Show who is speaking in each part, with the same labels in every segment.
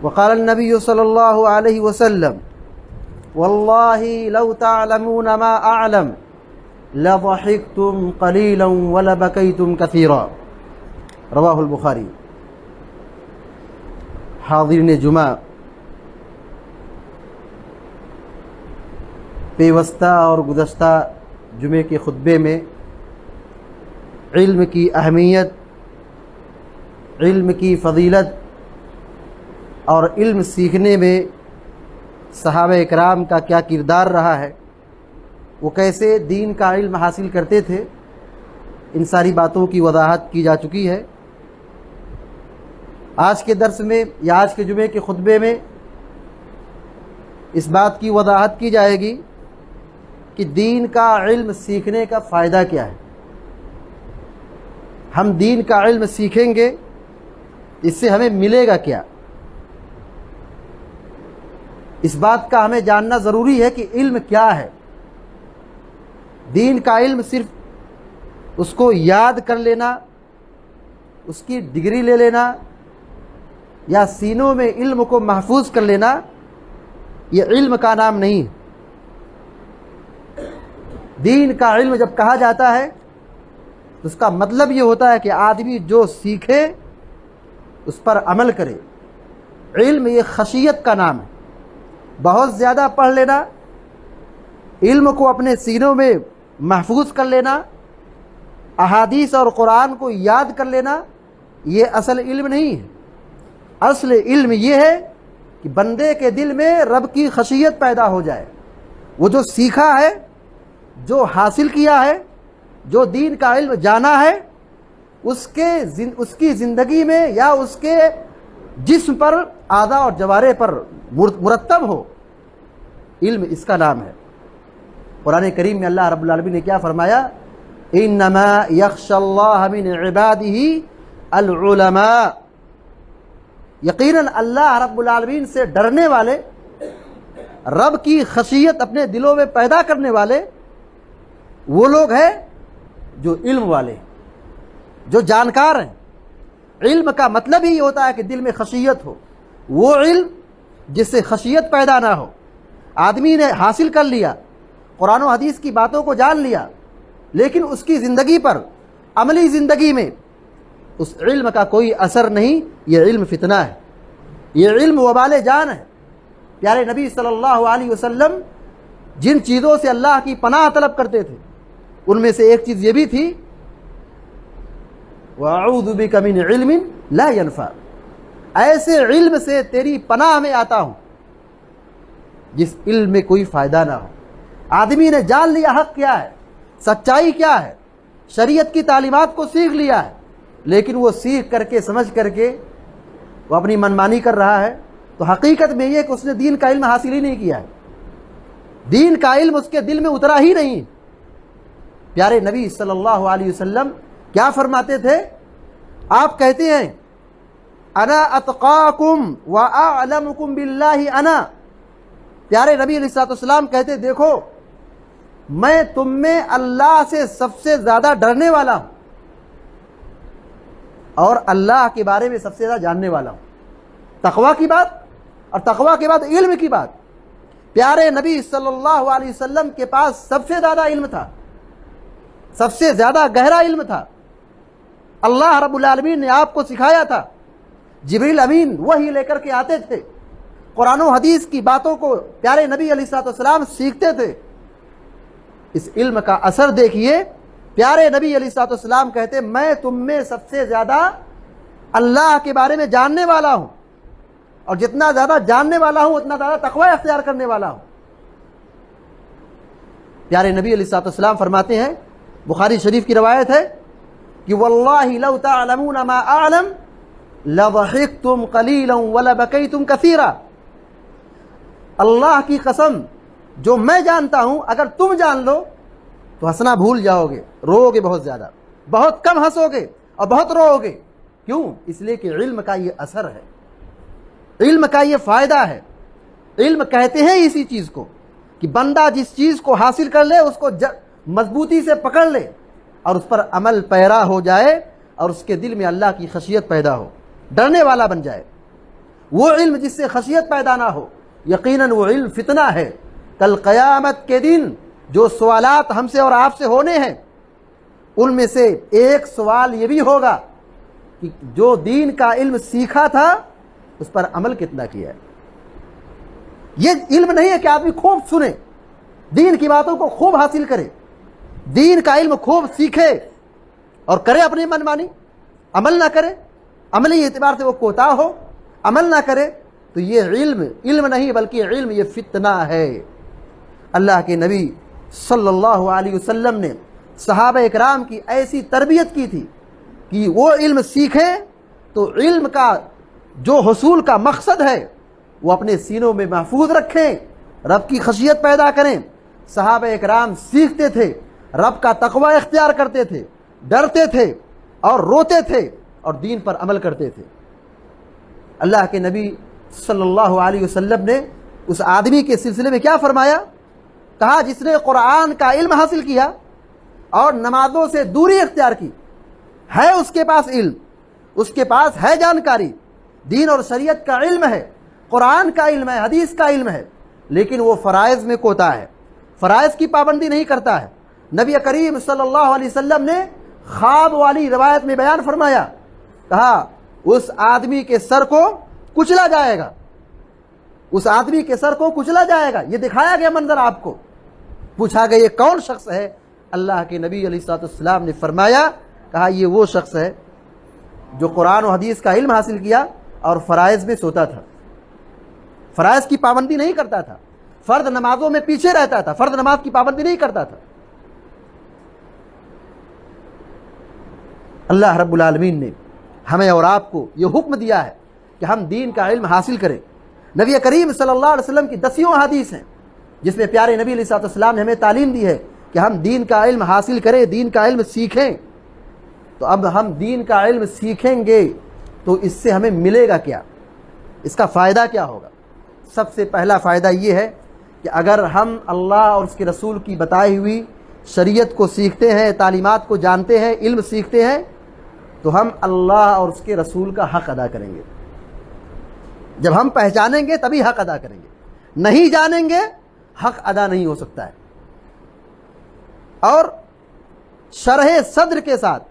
Speaker 1: وقال النبی صلی اللہ علیہ وسلم واللہ لو تعلمون ما اعلم لضحکتم قلیلا ولبکیتم کثیرا، رواہ البخاری۔ حاضرین جمعہ، پیوستہ اور گزشتہ جمعے کے خطبے میں علم کی اہمیت، علم کی فضیلت اور علم سیکھنے میں صحابہ اکرام کا کیا کردار رہا ہے، وہ کیسے دین کا علم حاصل کرتے تھے، ان ساری باتوں کی وضاحت کی جا چکی ہے۔ آج کے درس میں یا آج کے جمعے کے خطبے میں اس بات کی وضاحت کی جائے گی کہ دین کا علم سیکھنے کا فائدہ کیا ہے۔ ہم دین کا علم سیکھیں گے، اس سے ہمیں ملے گا کیا؟ اس بات کا ہمیں جاننا ضروری ہے کہ علم کیا ہے۔ دین کا علم صرف اس کو یاد کر لینا، اس کی ڈگری لے لینا یا سینوں میں علم کو محفوظ کر لینا، یہ علم کا نام نہیں۔ دین کا علم جب کہا جاتا ہے تو اس کا مطلب یہ ہوتا ہے کہ آدمی جو سیکھے اس پر عمل کرے۔ علم یہ خشیت کا نام ہے۔ بہت زیادہ پڑھ لینا، علم کو اپنے سینوں میں محفوظ کر لینا، احادیث اور قرآن کو یاد کر لینا، یہ اصل علم نہیں ہے۔ اصل علم یہ ہے کہ بندے کے دل میں رب کی خشیت پیدا ہو جائے۔ وہ جو سیکھا ہے، جو حاصل کیا ہے، جو دین کا علم جانا ہے، اس کی زندگی میں یا اس کے جسم پر، اعضاء اور جوارح پر مرتب ہو۔ علم اس کا نام ہے۔ قرآن کریم میں اللہ رب العالمین نے کیا فرمایا؟ انما یخشی اللہ من عبادہ العلماء، یقیناً اللہ رب العالمین سے ڈرنے والے، رب کی خشیت اپنے دلوں میں پیدا کرنے والے وہ لوگ ہیں جو علم والے، جو جانکار ہیں۔ علم کا مطلب ہی ہوتا ہے کہ دل میں خشیت ہو۔ وہ علم جس سے خشیت پیدا نہ ہو، آدمی نے حاصل کر لیا، قرآن و حدیث کی باتوں کو جان لیا، لیکن اس کی زندگی پر، عملی زندگی میں اس علم کا کوئی اثر نہیں، یہ علم فتنہ ہے، یہ علم وبال جان ہے۔ پیارے نبی صلی اللہ علیہ وسلم جن چیزوں سے اللہ کی پناہ طلب کرتے تھے ان میں سے ایک چیز یہ بھی تھی وَأَعُوذُ بِكَ مِنْ عِلْمٍ لَا يَنْفَعُ، ایسے علم سے تیری پناہ میں آتا ہوں جس علم میں کوئی فائدہ نہ ہو۔ آدمی نے جان لیا حق کیا ہے، سچائی کیا ہے، شریعت کی تعلیمات کو سیکھ لیا ہے، لیکن وہ سیکھ کر کے، سمجھ کر کے وہ اپنی منمانی کر رہا ہے، تو حقیقت میں یہ کہ اس نے دین کا علم حاصل ہی نہیں کیا ہے، دین کا علم اس کے دل میں اترا ہی نہیں۔ پیارے نبی صلی اللہ علیہ وسلم کیا فرماتے تھے؟ آپ کہتے ہیں انا اتقاکم واعلمکم باللہ انا، پیارے نبی علیہ السلام کہتے دیکھو میں تم میں اللہ سے سب سے زیادہ ڈرنے والا ہوں اور اللہ کے بارے میں سب سے زیادہ جاننے والا ہوں۔ تقویٰ کی بات، اور تقویٰ کے بعد علم کی بات۔ پیارے نبی صلی اللہ علیہ وسلم کے پاس سب سے زیادہ علم تھا، سب سے زیادہ گہرا علم تھا۔ اللہ رب العالمین نے آپ کو سکھایا تھا، جبریل امین وحی لے کر کے آتے تھے، قرآن و حدیث کی باتوں کو پیارے نبی علیہ السلام سیکھتے تھے۔ اس علم کا اثر دیکھیے، پیارے نبی علیہ السلام کہتے میں تم میں سب سے زیادہ اللہ کے بارے میں جاننے والا ہوں، اور جتنا زیادہ جاننے والا ہوں اتنا زیادہ تقوی اختیار کرنے والا ہوں۔ پیارے نبی علیہ السلام فرماتے ہیں، بخاری شریف کی روایت ہے کہ واللہ لو تعلمون ما اعلم لضحکتم قلیلا ولبکیتم کثیرا، اللہ کی قسم جو میں جانتا ہوں اگر تم جان لو تو ہنسنا بھول جاؤ گے، رو گے بہت زیادہ، بہت کم ہنسو گے اور بہت رو گے۔ کیوں؟ اس لیے کہ علم کا یہ اثر ہے، علم کا یہ فائدہ ہے۔ علم کہتے ہیں اسی چیز کو کہ بندہ جس چیز کو حاصل کر لے اس کو مضبوطی سے پکڑ لے اور اس پر عمل پیرا ہو جائے اور اس کے دل میں اللہ کی خشیت پیدا ہو، ڈرنے والا بن جائے۔ وہ علم جس سے خشیت پیدا نہ ہو، یقیناً وہ علم فتنہ ہے۔ کل قیامت کے دن جو سوالات ہم سے اور آپ سے ہونے ہیں، ان میں سے ایک سوال یہ بھی ہوگا کہ جو دین کا علم سیکھا تھا اس پر عمل کتنا کیا ہے۔ یہ علم نہیں ہے کہ آدمی خوب سنے، دین کی باتوں کو خوب حاصل کرے، دین کا علم خوب سیکھے اور کرے اپنی من مانی، عمل نہ کرے، عملی اعتبار سے وہ کوتاہ ہو، عمل نہ کرے، تو یہ علم نہیں بلکہ علم یہ فتنہ ہے۔ اللہ کے نبی صلی اللہ علیہ وسلم نے صحابہ اکرام کی ایسی تربیت کی تھی کہ وہ علم سیکھیں تو علم کا جو حصول کا مقصد ہے وہ اپنے سینوں میں محفوظ رکھیں، رب کی خشیت پیدا کریں۔ صحابہ اکرام سیکھتے تھے، رب کا تقوی اختیار کرتے تھے، ڈرتے تھے اور روتے تھے اور دین پر عمل کرتے تھے۔ اللہ کے نبی صلی اللہ علیہ وسلم نے اس آدمی کے سلسلے میں کیا فرمایا؟ کہا جس نے قرآن کا علم حاصل کیا اور نمازوں سے دوری اختیار کی، ہے اس کے پاس علم، اس کے پاس ہے جانکاری، دین اور شریعت کا علم ہے، قرآن کا علم ہے، حدیث کا علم ہے، لیکن وہ فرائض میں کوتا ہے، فرائض کی پابندی نہیں کرتا ہے۔ نبی کریم صلی اللہ علیہ وسلم نے خواب والی روایت میں بیان فرمایا، کہا اس آدمی کے سر کو کچلا جائے گا، اس آدمی کے سر کو کچلا جائے گا۔ یہ دکھایا گیا منظر آپ کو، پوچھا گیا یہ کون شخص ہے؟ اللہ کے نبی علیہ الصلوۃ والسلام نے فرمایا، کہا یہ وہ شخص ہے جو قرآن و حدیث کا علم حاصل کیا اور فرائض میں سوتا تھا، فرائض کی پابندی نہیں کرتا تھا، فرض نمازوں میں پیچھے رہتا تھا، فرض نماز کی پابندی نہیں کرتا تھا۔ اللہ رب العالمین نے ہمیں اور آپ کو یہ حکم دیا ہے کہ ہم دین کا علم حاصل کریں۔ نبی کریم صلی اللہ علیہ وسلم کی 10 احادیث ہیں جس میں پیارے نبی علیہ الصلوۃ والسلام نے ہمیں تعلیم دی ہے کہ ہم دین کا علم حاصل کریں، دین کا علم سیکھیں۔ تو اب ہم دین کا علم سیکھیں گے تو اس سے ہمیں ملے گا کیا، اس کا فائدہ کیا ہوگا؟ سب سے پہلا فائدہ یہ ہے کہ اگر ہم اللہ اور اس کے رسول کی بتائی ہوئی شریعت کو سیکھتے ہیں، تعلیمات کو جانتے ہیں، علم سیکھتے ہیں، تو ہم اللہ اور اس کے رسول کا حق ادا کریں گے۔ جب ہم پہچانیں گے تبھی حق ادا کریں گے، نہیں جانیں گے حق ادا نہیں ہو سکتا ہے۔ اور شرح صدر کے ساتھ،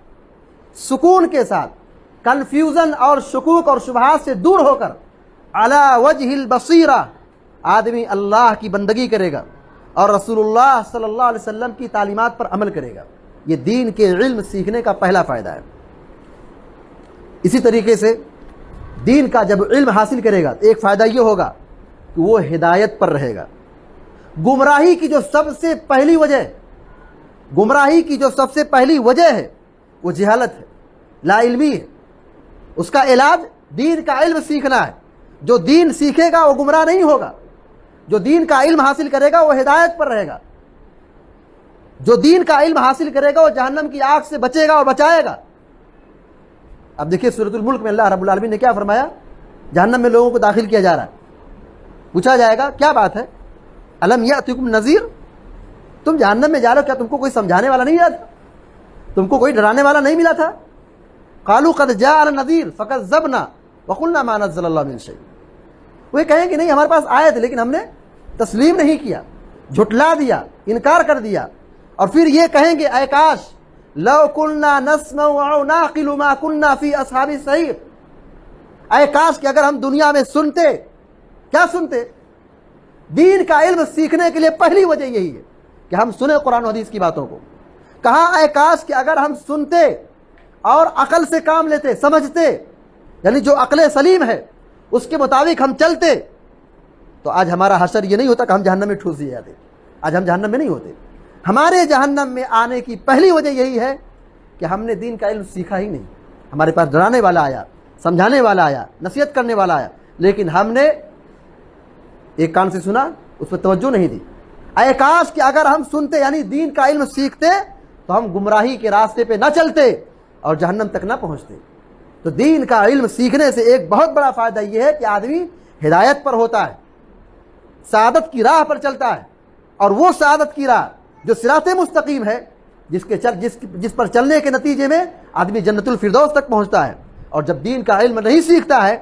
Speaker 1: سکون کے ساتھ، کنفیوژن اور شکوک اور شبہات سے دور ہو کر علی وجہ البصیرہ آدمی اللہ کی بندگی کرے گا اور رسول اللہ صلی اللہ علیہ وسلم کی تعلیمات پر عمل کرے گا۔ یہ دین کے علم سیکھنے کا پہلا فائدہ ہے۔ اسی طریقے سے دین کا جب علم حاصل کرے گا تو ایک فائدہ یہ ہوگا کہ وہ ہدایت پر رہے گا۔ گمراہی کی جو سب سے پہلی وجہ ہے، گمراہی کی جو سب سے پہلی وجہ ہے وہ جہالت ہے، لا علمی ہے۔ اس کا علاج دین کا علم سیکھنا ہے۔ جو دین سیکھے گا وہ گمراہ نہیں ہوگا، جو دین کا علم حاصل کرے گا وہ ہدایت پر رہے گا، جو دین کا علم حاصل کرے گا وہ جہنم کی آگ سے بچے گا اور بچائے گا۔ اب دیکھیے سورۃ الملک میں اللہ رب العالمین نے کیا فرمایا؟ جہنم میں لوگوں کو داخل کیا جا رہا ہے، پوچھا جائے گا کیا بات ہے؟ الم یاتکم نذیر، تم جہنم میں جا رہے ہو، کیا تم کو کوئی سمجھانے والا نہیں ملا تھا؟ تم کو کوئی ڈرانے والا نہیں ملا تھا؟ قالوا قد جاءنا نذیر فکذبنا وقلنا ما نزل اللہ من شیء۔ وہ کہیں کہ نہیں ہمارے پاس آئے تھے لیکن ہم نے تسلیم نہیں کیا، جھٹلا دیا، انکار کر دیا۔ اور پھر یہ کہیں گے اے کاش لو كنا نسمع او نعقل ما كنا في اصحاب السعیر، اے کاش کہ اگر ہم دنیا میں سنتے، کیا سنتے؟ دین کا علم سیکھنے کے لیے پہلی وجہ یہی ہے کہ ہم سنیں قرآن و حدیث کی باتوں کو۔ کہا اے کاش کہ اگر ہم سنتے اور عقل سے کام لیتے، سمجھتے، یعنی جو عقل سلیم ہے اس کے مطابق ہم چلتے، تو آج ہمارا حشر یہ نہیں ہوتا کہ ہم جہنم میں ٹھوس دیے جاتے، آج ہم جہنم میں نہیں ہوتے۔ ہمارے جہنم میں آنے کی پہلی وجہ یہی ہے کہ ہم نے دین کا علم سیکھا ہی نہیں۔ ہمارے پاس ڈرانے والا آیا، سمجھانے والا آیا، نصیحت کرنے والا آیا، لیکن ہم نے ایک کان سے سنا، اس پر توجہ نہیں دی۔ اے کاش کہ اگر ہم سنتے یعنی دین کا علم سیکھتے تو ہم گمراہی کے راستے پہ نہ چلتے اور جہنم تک نہ پہنچتے۔ تو دین کا علم سیکھنے سے ایک بہت بڑا فائدہ یہ ہے کہ آدمی ہدایت پر ہوتا ہے، سعادت کی راہ پر چلتا ہے، اور وہ سعادت کی راہ جو صراط مستقیم ہے، جس پر چلنے کے نتیجے میں آدمی جنت الفردوس تک پہنچتا ہے۔ اور جب دین کا علم نہیں سیکھتا ہے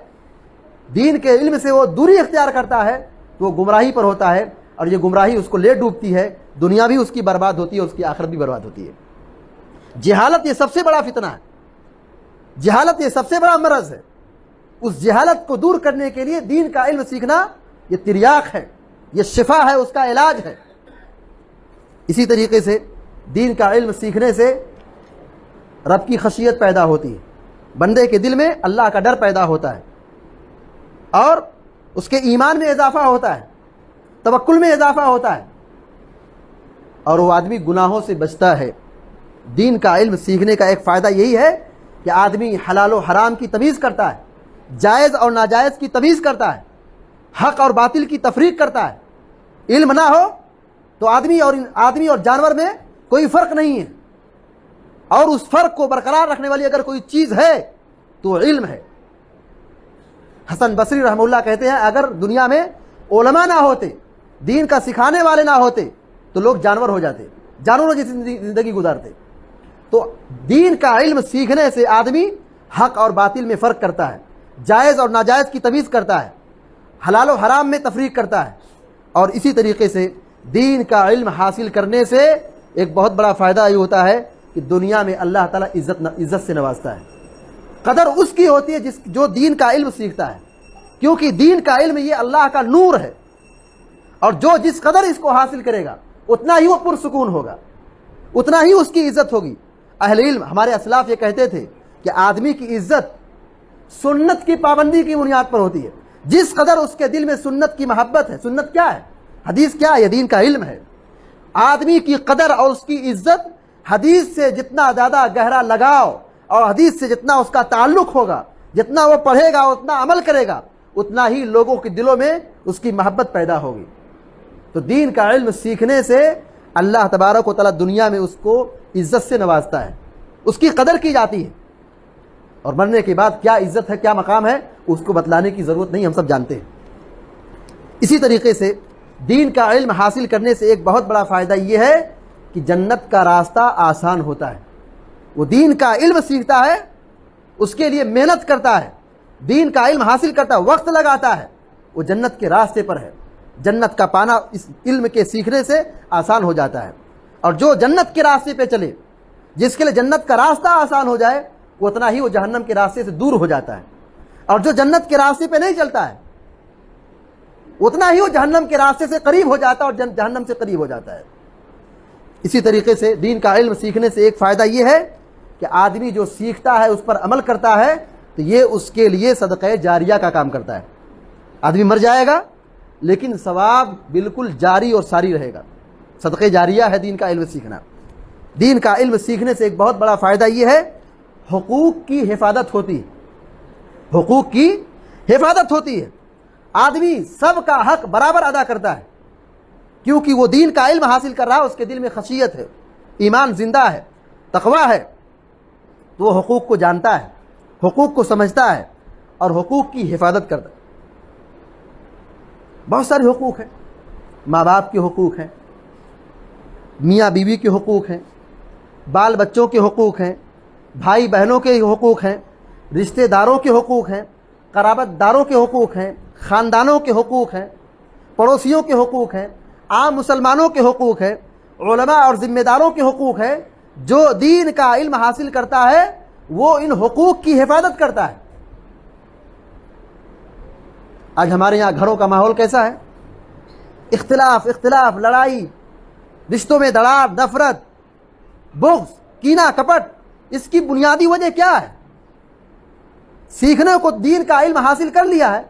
Speaker 1: دین کے علم سے وہ دوری اختیار کرتا ہے تو وہ گمراہی پر ہوتا ہے، اور یہ گمراہی اس کو لے ڈوبتی ہے، دنیا بھی اس کی برباد ہوتی ہے، اس کی آخرت بھی برباد ہوتی ہے۔ جہالت یہ سب سے بڑا فتنہ ہے، جہالت یہ سب سے بڑا مرض ہے۔ اس جہالت کو دور کرنے کے لیے دین کا علم سیکھنا یہ تریاق ہے، یہ شفا ہے، اس کا علاج ہے۔ اسی طریقے سے دین کا علم سیکھنے سے رب کی خشیت پیدا ہوتی ہے، بندے کے دل میں اللہ کا ڈر پیدا ہوتا ہے، اور اس کے ایمان میں اضافہ ہوتا ہے، توکل میں اضافہ ہوتا ہے، اور وہ آدمی گناہوں سے بچتا ہے۔ دین کا علم سیکھنے کا ایک فائدہ یہی ہے کہ آدمی حلال و حرام کی تمیز کرتا ہے، جائز اور ناجائز کی تمیز کرتا ہے، حق اور باطل کی تفریق کرتا ہے۔ علم نہ ہو تو آدمی اور جانور میں کوئی فرق نہیں ہے، اور اس فرق کو برقرار رکھنے والی اگر کوئی چیز ہے تو علم ہے۔ حسن بصری رحمہ اللہ کہتے ہیں اگر دنیا میں علماء نہ ہوتے، دین کا سکھانے والے نہ ہوتے تو لوگ جانور ہو جاتے، جانوروں جیسی زندگی گزارتے۔ تو دین کا علم سیکھنے سے آدمی حق اور باطل میں فرق کرتا ہے، جائز اور ناجائز کی تمیز کرتا ہے، حلال و حرام میں تفریق کرتا ہے۔ اور اسی طریقے سے دین کا علم حاصل کرنے سے ایک بہت بڑا فائدہ یہ ہوتا ہے کہ دنیا میں اللہ تعالیٰ عزت سے نوازتا ہے۔ قدر اس کی ہوتی ہے جو دین کا علم سیکھتا ہے، کیونکہ دین کا علم یہ اللہ کا نور ہے، اور جو جس قدر اس کو حاصل کرے گا اتنا ہی وہ پرسکون ہوگا، اتنا ہی اس کی عزت ہوگی۔ اہل علم ہمارے اسلاف یہ کہتے تھے کہ آدمی کی عزت سنت کی پابندی کی بنیاد پر ہوتی ہے۔ جس قدر اس کے دل میں سنت کی محبت ہے، سنت کیا ہے، حدیث کیا ہے، یہ دین کا علم ہے۔ آدمی کی قدر اور اس کی عزت حدیث سے جتنا زیادہ گہرا لگاؤ اور حدیث سے جتنا اس کا تعلق ہوگا، جتنا وہ پڑھے گا، اتنا عمل کرے گا، اتنا ہی لوگوں کے دلوں میں اس کی محبت پیدا ہوگی۔ تو دین کا علم سیکھنے سے اللہ تبارک و تعالیٰ دنیا میں اس کو عزت سے نوازتا ہے، اس کی قدر کی جاتی ہے، اور مرنے کے بعد کیا عزت ہے، کیا مقام ہے، اس کو بتلانے کی ضرورت نہیں، ہم سب جانتے ہیں۔ اسی طریقے سے دین کا علم حاصل کرنے سے ایک بہت بڑا فائدہ یہ ہے کہ جنت کا راستہ آسان ہوتا ہے۔ وہ دین کا علم سیکھتا ہے، اس کے لیے محنت کرتا ہے، دین کا علم حاصل کرتا ہے، وقت لگاتا ہے، وہ جنت کے راستے پر ہے۔ جنت کا پانا اس علم کے سیکھنے سے آسان ہو جاتا ہے، اور جو جنت کے راستے پہ چلے، جس کے لیے جنت کا راستہ آسان ہو جائے، وہ اتنا ہی وہ جہنم کے راستے سے دور ہو جاتا ہے، اور جو جنت کے راستے پہ نہیں چلتا ہے اتنا ہی وہ جہنم کے راستے سے قریب ہو جاتا ہے، اور جہنم سے قریب ہو جاتا ہے۔ اسی طریقے سے دین کا علم سیکھنے سے ایک فائدہ یہ ہے کہ آدمی جو سیکھتا ہے اس پر عمل کرتا ہے تو یہ اس کے لیے صدقہ جاریہ کا کام کرتا ہے۔ آدمی مر جائے گا لیکن ثواب بالکل جاری اور ساری رہے گا۔ صدقہ جاریہ ہے دین کا علم سیکھنا۔ دین کا علم سیکھنے سے ایک بہت بڑا فائدہ یہ ہے حقوق کی حفاظت ہوتی ہے، حقوق کی حفاظت ہوتی ہے۔ آدمی سب کا حق برابر ادا کرتا ہے، کیونکہ وہ دین کا علم حاصل کر رہا ہے، اس کے دل میں خشیت ہے، ایمان زندہ ہے، تقوی ہے، تو وہ حقوق کو جانتا ہے، حقوق کو سمجھتا ہے، اور حقوق کی حفاظت کرتا ہے۔ بہت سارے حقوق ہیں، ماں باپ کے حقوق ہیں، میاں بیوی کے حقوق ہیں، بال بچوں کے حقوق ہیں، بھائی بہنوں کے حقوق ہیں، رشتہ داروں کے حقوق ہیں، قرابت داروں کے حقوق ہیں، خاندانوں کے حقوق ہیں، پڑوسیوں کے حقوق ہیں، عام مسلمانوں کے حقوق ہیں، علماء اور ذمہ داروں کے حقوق ہیں۔ جو دین کا علم حاصل کرتا ہے وہ ان حقوق کی حفاظت کرتا ہے۔ آج ہمارے یہاں گھروں کا ماحول کیسا ہے؟ اختلاف، لڑائی، رشتوں میں دراڑ، نفرت، بغض، کینہ، کپٹ۔ اس کی بنیادی وجہ کیا ہے؟ سیکھنے کو دین کا علم حاصل کر لیا ہے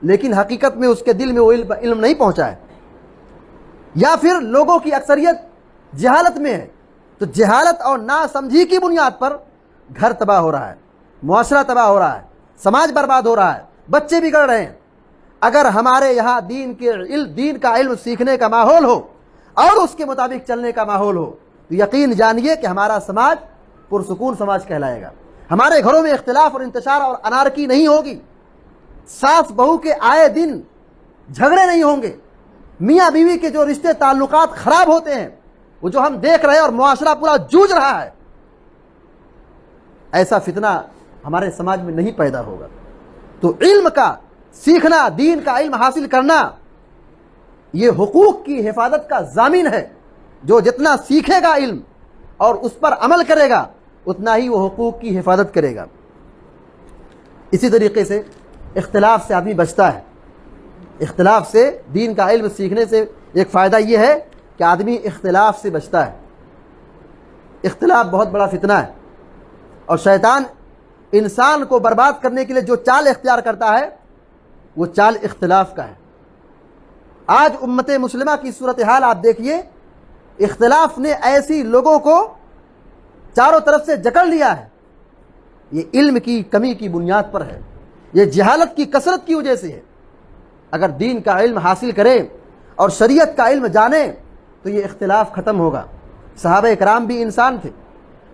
Speaker 1: لیکن حقیقت میں اس کے دل میں وہ علم نہیں پہنچا ہے، یا پھر لوگوں کی اکثریت جہالت میں ہے۔ تو جہالت اور ناسمجھی کی بنیاد پر گھر تباہ ہو رہا ہے، معاشرہ تباہ ہو رہا ہے، سماج برباد ہو رہا ہے، بچے بگڑ رہے ہیں۔ اگر ہمارے یہاں دین کا علم سیکھنے کا ماحول ہو اور اس کے مطابق چلنے کا ماحول ہو تو یقین جانیے کہ ہمارا سماج پرسکون سماج کہلائے گا۔ ہمارے گھروں میں اختلاف اور انتشار اور انارکی نہیں ہوگی، ساس بہو کے آئے دن جھگڑے نہیں ہوں گے، میاں بیوی کے جو رشتے تعلقات خراب ہوتے ہیں وہ جو ہم دیکھ رہے ہیں اور معاشرہ پورا جوجھ رہا ہے، ایسا فتنہ ہمارے سماج میں نہیں پیدا ہوگا۔ تو علم کا سیکھنا، دین کا علم حاصل کرنا، یہ حقوق کی حفاظت کا ضامن ہے۔ جو جتنا سیکھے گا علم اور اس پر عمل کرے گا اتنا ہی وہ حقوق کی حفاظت کرے گا۔ اسی طریقے سے اختلاف سے آدمی بچتا ہے۔ اختلاف سے، دین کا علم سیکھنے سے ایک فائدہ یہ ہے کہ آدمی اختلاف سے بچتا ہے۔ اختلاف بہت بڑا فتنہ ہے، اور شیطان انسان کو برباد کرنے کے لیے جو چال اختیار کرتا ہے وہ چال اختلاف کا ہے۔ آج امت مسلمہ کی صورتحال آپ دیکھیے، اختلاف نے ایسی لوگوں کو چاروں طرف سے جکڑ لیا ہے۔ یہ علم کی کمی کی بنیاد پر ہے، یہ جہالت کی کثرت کی وجہ سے ہے۔ اگر دین کا علم حاصل کرے اور شریعت کا علم جانے تو یہ اختلاف ختم ہوگا۔ صحابہ کرام بھی انسان تھے،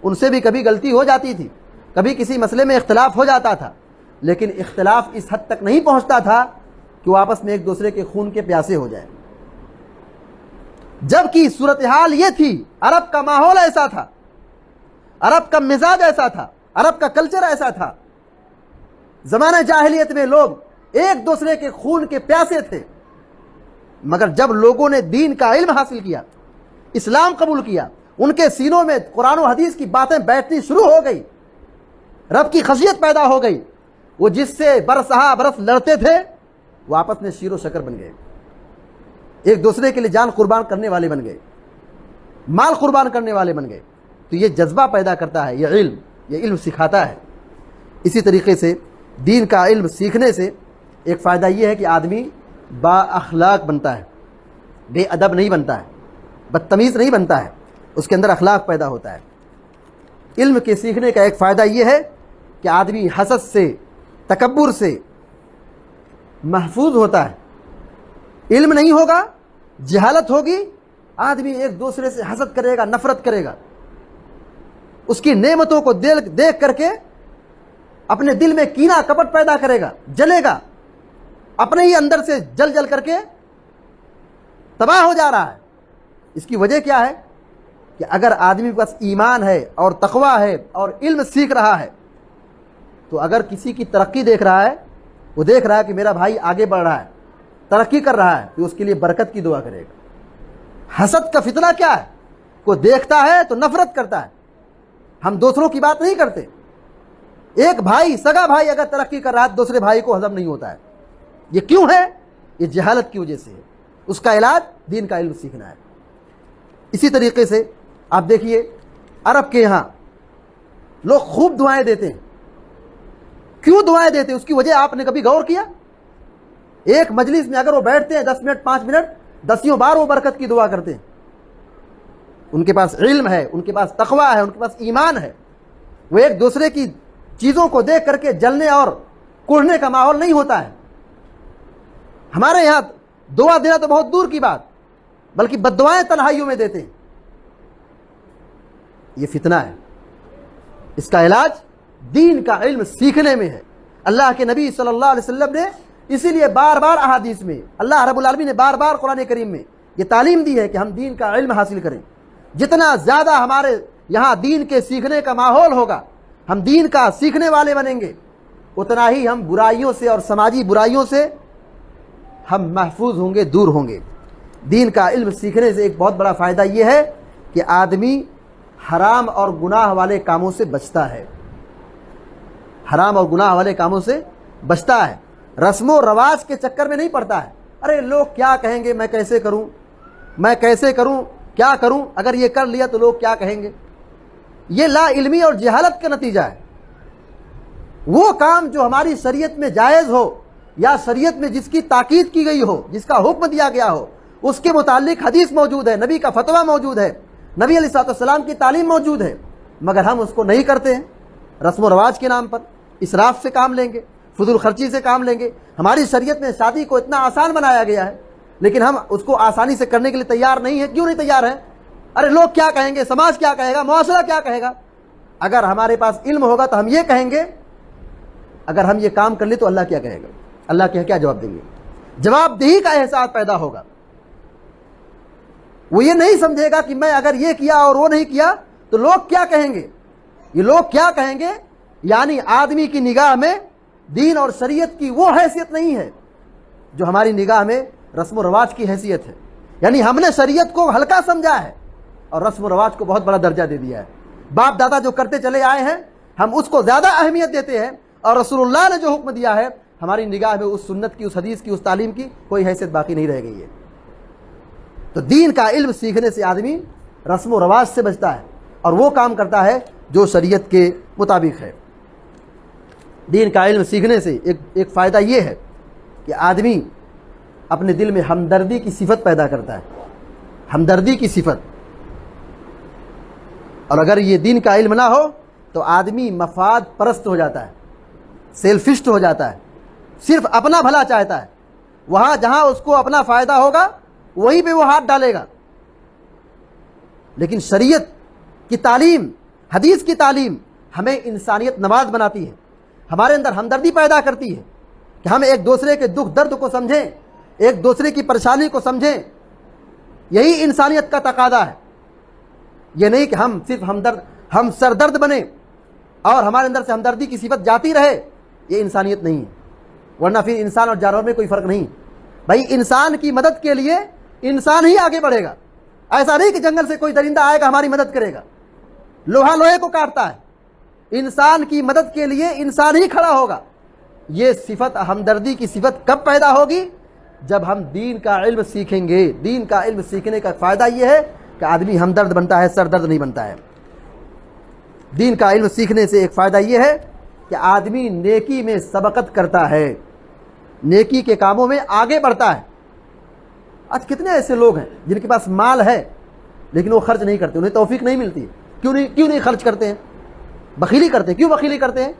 Speaker 1: ان سے بھی کبھی غلطی ہو جاتی تھی، کبھی کسی مسئلے میں اختلاف ہو جاتا تھا، لیکن اختلاف اس حد تک نہیں پہنچتا تھا کہ وہ آپس میں ایک دوسرے کے خون کے پیاسے ہو جائیں۔ جبکہ صورتحال یہ تھی، عرب کا ماحول ایسا تھا، عرب کا مزاج ایسا تھا، عرب کا کلچر ایسا تھا۔ زمانہ جاہلیت میں لوگ ایک دوسرے کے خون کے پیاسے تھے، مگر جب لوگوں نے دین کا علم حاصل کیا، اسلام قبول کیا، ان کے سینوں میں قرآن و حدیث کی باتیں بیٹھنی شروع ہو گئی، رب کی خشیت پیدا ہو گئی، وہ جس سے برسہا برس لڑتے تھے وہ آپس میں شیر و شکر بن گئے، ایک دوسرے کے لیے جان قربان کرنے والے بن گئے، مال قربان کرنے والے بن گئے۔ تو یہ جذبہ پیدا کرتا ہے یہ علم سکھاتا ہے۔ اسی طریقے سے دین کا علم سیکھنے سے ایک فائدہ یہ ہے کہ آدمی با اخلاق بنتا ہے، بے ادب نہیں بنتا ہے، بدتمیز نہیں بنتا ہے، اس کے اندر اخلاق پیدا ہوتا ہے۔ علم کے سیکھنے کا ایک فائدہ یہ ہے کہ آدمی حسد سے، تکبر سے محفوظ ہوتا ہے۔ علم نہیں ہوگا، جہالت ہوگی، آدمی ایک دوسرے سے حسد کرے گا، نفرت کرے گا، اس کی نعمتوں کو دیکھ کر کے اپنے دل میں کینہ کپٹ پیدا کرے گا، جلے گا، اپنے ہی اندر سے جل جل کر کے تباہ ہو جا رہا ہے۔ اس کی وجہ کیا ہے کہ اگر آدمی کے پاس ایمان ہے اور تقویٰ ہے اور علم سیکھ رہا ہے تو اگر کسی کی ترقی دیکھ رہا ہے، وہ دیکھ رہا ہے کہ میرا بھائی آگے بڑھ رہا ہے، ترقی کر رہا ہے، تو اس کے لیے برکت کی دعا کرے گا۔ حسد کا فتنہ کیا ہے؟ کوئی دیکھتا ہے تو نفرت کرتا ہے۔ ہم دوسروں کی بات نہیں کرتے، ایک بھائی، سگا بھائی اگر ترقی کر رہا ہے تو دوسرے بھائی کو ہضم نہیں ہوتا ہے۔ یہ کیوں ہے؟ یہ جہالت کی وجہ سے ہے۔ اس کا علاج دین کا علم سیکھنا ہے۔ اسی طریقے سے آپ دیکھیے، عرب کے یہاں لوگ خوب دعائیں دیتے ہیں۔ کیوں دعائیں دیتے ہیں؟ اس کی وجہ آپ نے کبھی غور کیا؟ ایک مجلس میں اگر وہ بیٹھتے ہیں 10 منٹ 5 منٹ، 10 بار وہ برکت کی دعا کرتے ہیں۔ ان کے پاس علم ہے، ان کے پاس تقویٰ ہے، ان کے پاس ایمان ہے، وہ ایک دوسرے کی چیزوں کو دیکھ کر کے جلنے اور کڑھنے کا ماحول نہیں ہوتا ہے۔ ہمارے یہاں دعا دینا تو بہت دور کی بات، بلکہ بددعائیں تنہائیوں میں دیتے ہیں۔ یہ فتنہ ہے، اس کا علاج دین کا علم سیکھنے میں ہے۔ اللہ کے نبی صلی اللہ علیہ وسلم نے اسی لیے بار بار احادیث میں، اللہ رب العالمین نے بار بار قرآن کریم میں یہ تعلیم دی ہے کہ ہم دین کا علم حاصل کریں۔ جتنا زیادہ ہمارے یہاں دین کے سیکھنے کا ماحول ہوگا، ہم دین کا سیکھنے والے بنیں گے، اتنا ہی ہم برائیوں سے اور سماجی برائیوں سے ہم محفوظ ہوں گے، دور ہوں گے۔ دین کا علم سیکھنے سے ایک بہت بڑا فائدہ یہ ہے کہ آدمی حرام اور گناہ والے کاموں سے بچتا ہے، حرام اور گناہ والے کاموں سے بچتا ہے، رسم و رواج کے چکر میں نہیں پڑتا ہے۔ ارے لوگ کیا کہیں گے، میں کیسے کروں، میں کیسے کروں، کیا کروں، اگر یہ کر لیا تو لوگ کیا کہیں گے۔ یہ لا علمی اور جہالت کا نتیجہ ہے۔ وہ کام جو ہماری شریعت میں جائز ہو یا شریعت میں جس کی تاکید کی گئی ہو، جس کا حکم دیا گیا ہو، اس کے متعلق حدیث موجود ہے، نبی کا فتویٰ موجود ہے، نبی علیہ السلام کی تعلیم موجود ہے، مگر ہم اس کو نہیں کرتے ہیں۔ رسم و رواج کے نام پر اسراف سے کام لیں گے، فضول خرچی سے کام لیں گے۔ ہماری شریعت میں شادی کو اتنا آسان بنایا گیا ہے، لیکن ہم اس کو آسانی سے کرنے کے لیے تیار نہیں ہیں۔ کیوں نہیں تیار ہیں؟ ارے لوگ کیا کہیں گے، سماج کیا کہے گا، معاشرہ کیا کہے گا۔ اگر ہمارے پاس علم ہوگا تو ہم یہ کہیں گے، اگر ہم یہ کام کر لیں تو اللہ کیا کہے گا، اللہ کیا جواب دیں گے۔ جواب دہی کا احساس پیدا ہوگا۔ وہ یہ نہیں سمجھے گا کہ میں اگر یہ کیا اور وہ نہیں کیا تو لوگ کیا کہیں گے۔ یہ لوگ کیا کہیں گے یعنی آدمی کی نگاہ میں دین اور شریعت کی وہ حیثیت نہیں ہے جو ہماری نگاہ میں رسم و رواج کی حیثیت ہے. یعنی ہم نے شریعت کو ہلکا سمجھا ہے اور رسم و رواج کو بہت بڑا درجہ دے دیا ہے. باپ دادا جو کرتے چلے آئے ہیں ہم اس کو زیادہ اہمیت دیتے ہیں, اور رسول اللہ نے جو حکم دیا ہے ہماری نگاہ میں اس سنت کی, اس حدیث کی, اس تعلیم کی کوئی حیثیت باقی نہیں رہ گئی ہے. تو دین کا علم سیکھنے سے آدمی رسم و رواج سے بچتا ہے اور وہ کام کرتا ہے جو شریعت کے مطابق ہے. دین کا علم سیکھنے سے ایک فائدہ یہ ہے کہ آدمی اپنے دل میں ہمدردی کی صفت پیدا کرتا ہے, ہمدردی کی صفت. اور اگر یہ دین کا علم نہ ہو تو آدمی مفاد پرست ہو جاتا ہے, سیلفسٹ ہو جاتا ہے, صرف اپنا بھلا چاہتا ہے. وہاں جہاں اس کو اپنا فائدہ ہوگا وہیں پہ وہ ہاتھ ڈالے گا. لیکن شریعت کی تعلیم, حدیث کی تعلیم ہمیں انسانیت نواز بناتی ہے, ہمارے اندر ہمدردی پیدا کرتی ہے کہ ہم ایک دوسرے کے دکھ درد کو سمجھیں, ایک دوسرے کی پریشانی کو سمجھیں. یہی انسانیت کا تقاضا ہے. یہ نہیں کہ ہم صرف ہم سردرد بنیں اور ہمارے اندر سے ہمدردی کی صفت جاتی رہے. یہ انسانیت نہیں ہے, ورنہ پھر انسان اور جانور میں کوئی فرق نہیں. بھائی انسان کی مدد کے لیے انسان ہی آگے بڑھے گا. ایسا نہیں کہ جنگل سے کوئی درندہ آئے گا ہماری مدد کرے گا. لوہا لوہے کو کاٹتا ہے, انسان کی مدد کے لیے انسان ہی کھڑا ہوگا. یہ صفت ہمدردی کی صفت کب پیدا ہوگی؟ جب ہم دین کا علم سیکھیں گے. دین کا علم سیکھنے کا فائدہ یہ ہے کہ آدمی ہمدرد بنتا ہے, سردرد نہیں بنتا ہے. دین کا علم سیکھنے سے ایک فائدہ یہ ہے کہ آدمی نیکی میں سبقت کرتا ہے, نیکی کے کاموں میں آگے بڑھتا ہے. آج کتنے ایسے لوگ ہیں جن کے پاس مال ہے لیکن وہ خرچ نہیں کرتے, انہیں توفیق نہیں ملتی. کیوں نہیں خرچ کرتے ہیں؟ بخیلی کرتے ہیں. کیوں بخیلی کرتے ہیں؟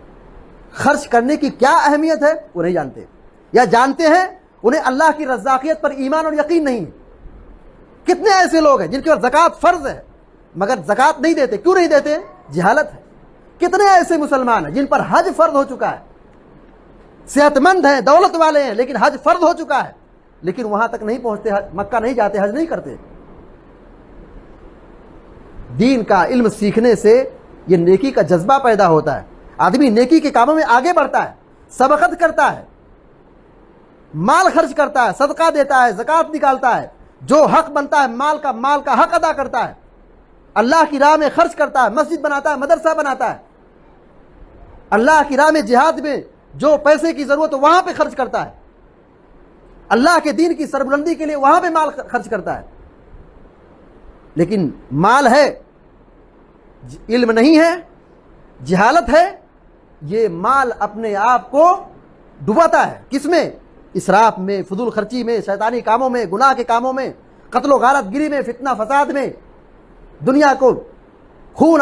Speaker 1: خرچ کرنے کی کیا اہمیت ہے وہ نہیں جانتے, یا جانتے ہیں انہیں اللہ کی رزاقیت پر ایمان اور یقین نہیں ہے. کتنے ایسے لوگ ہیں جن کے اوپر زکوٰۃ فرض ہے مگر زکوٰۃ نہیں دیتے. کیوں نہیں دیتے؟ جہالت ہے. کتنے ایسے مسلمان ہیں جن پر حج فرض ہو چکا ہے, صحت مند ہیں, دولت والے ہیں, لیکن حج فرض ہو چکا ہے, لیکن وہاں تک نہیں پہنچتے, مکہ نہیں جاتے, حج نہیں کرتے. دین کا علم سیکھنے سے یہ نیکی کا جذبہ پیدا ہوتا ہے. آدمی نیکی کے کاموں میں آگے بڑھتا ہے, سبقت کرتا ہے, مال خرچ کرتا ہے, صدقہ دیتا ہے, زکوٰۃ نکالتا ہے, جو حق بنتا ہے مال کا حق ادا کرتا ہے, اللہ کی راہ میں خرچ کرتا ہے, مسجد بناتا ہے, مدرسہ بناتا ہے, اللہ کی راہ میں جہاد میں جو پیسے کی ضرورت ہو وہاں پہ خرچ کرتا ہے, اللہ کے دین کی سربلندی کے لیے وہاں پہ مال خرچ کرتا ہے. لیکن مال ہے, علم نہیں ہے, جہالت ہے, یہ مال اپنے آپ کو ڈباتا ہے. کس میں؟ اسراف میں, فضول خرچی میں, شیطانی کاموں میں, گناہ کے کاموں میں, قتل و غارت گری میں, فتنہ فساد میں, دنیا کو خون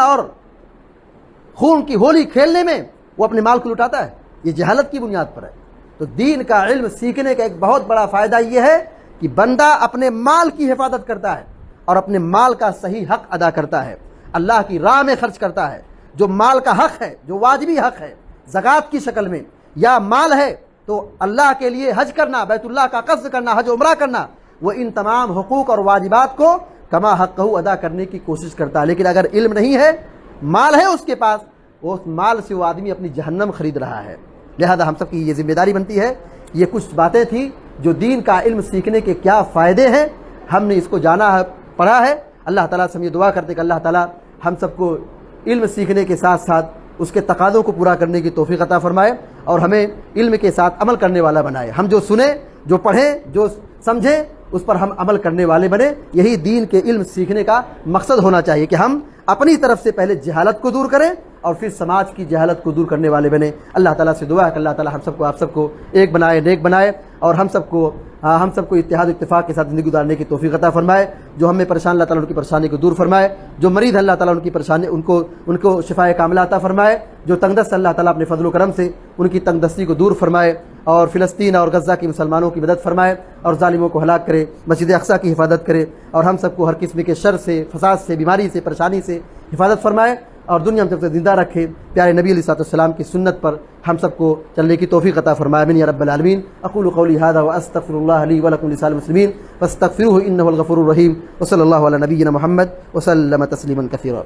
Speaker 1: کی ہولی کھیلنے میں وہ اپنے مال کو لٹاتا ہے. یہ جہالت کی بنیاد پر ہے. تو دین کا علم سیکھنے کا ایک بہت بڑا فائدہ یہ ہے کہ بندہ اپنے مال کی حفاظت کرتا ہے اور اپنے مال کا صحیح حق ادا کرتا ہے, اللہ کی راہ میں خرچ کرتا ہے. جو مال کا حق ہے, جو واجبی حق ہے زکوٰۃ کی شکل میں, یا مال ہے تو اللہ کے لیے حج کرنا, بیت اللہ کا قصد کرنا, حج عمرہ کرنا, وہ ان تمام حقوق اور واجبات کو کما حقہ ادا کرنے کی کوشش کرتا ہے. لیکن اگر علم نہیں ہے, مال ہے اس کے پاس, اس مال سے وہ آدمی اپنی جہنم خرید رہا ہے. لہذا ہم سب کی یہ ذمہ داری بنتی ہے. یہ کچھ باتیں تھیں جو دین کا علم سیکھنے کے کیا فائدے ہیں, ہم نے اس کو جانا ہے, پڑھا ہے. اللہ تعالیٰ سے ہم یہ دعا کرتے کہ اللہ تعالیٰ ہم سب کو علم سیکھنے کے ساتھ ساتھ اس کے تقاضوں کو پورا کرنے کی توفیق عطا فرمائے اور ہمیں علم کے ساتھ عمل کرنے والا بنائے. ہم جو سنیں, جو پڑھیں, جو سمجھیں, اس پر ہم عمل کرنے والے بنے. یہی دین کے علم سیکھنے کا مقصد ہونا چاہیے کہ ہم اپنی طرف سے پہلے جہالت کو دور کریں اور پھر سماج کی جہالت کو دور کرنے والے بنے. اللہ تعالیٰ سے دعا ہے کہ اللہ تعالیٰ ہم سب کو, آپ سب کو ایک بنائے, نیک بنائے اور ہم سب کو اتحاد و اتفاق کے ساتھ زندگی گزارنے کی توفیق عطا فرمائے. جو ہمیں پریشان, اللہ تعالیٰ ان کی پریشانی کو دور فرمائے. جو مریض ہے اللہ تعالیٰ ان کی پریشانی ان کو شفائے کاملہ عطا فرمائے. جو تنگ دست اللہ تعالیٰ اپنے فضل و کرم سے ان کی تنگ دستی کو دور فرمائے اور فلسطین اور غزہ کے مسلمانوں کی مدد فرمائے اور ظالموں کو ہلاک کرے, مسجد اقصیٰ کی حفاظت کرے اور ہم سب کو ہر قسم کے شر سے, فساد سے, بیماری سے, پریشانی سے حفاظت فرمائے اور دنیا میں سب سے زندہ رکھے. پیارے نبی علیہ السلام کی سنت پر ہم سب کو چلنے کی توفیق عطا فرمائے. آمین یا رب العالمین. اقول قولی ھذا واستغفر اللہ لی ولکم ولسائر المسلمین فاستغفروہ انہ الغفور الرحیم. وصلی اللہ علی نبینا محمد وسلم تسلیما کثیرا.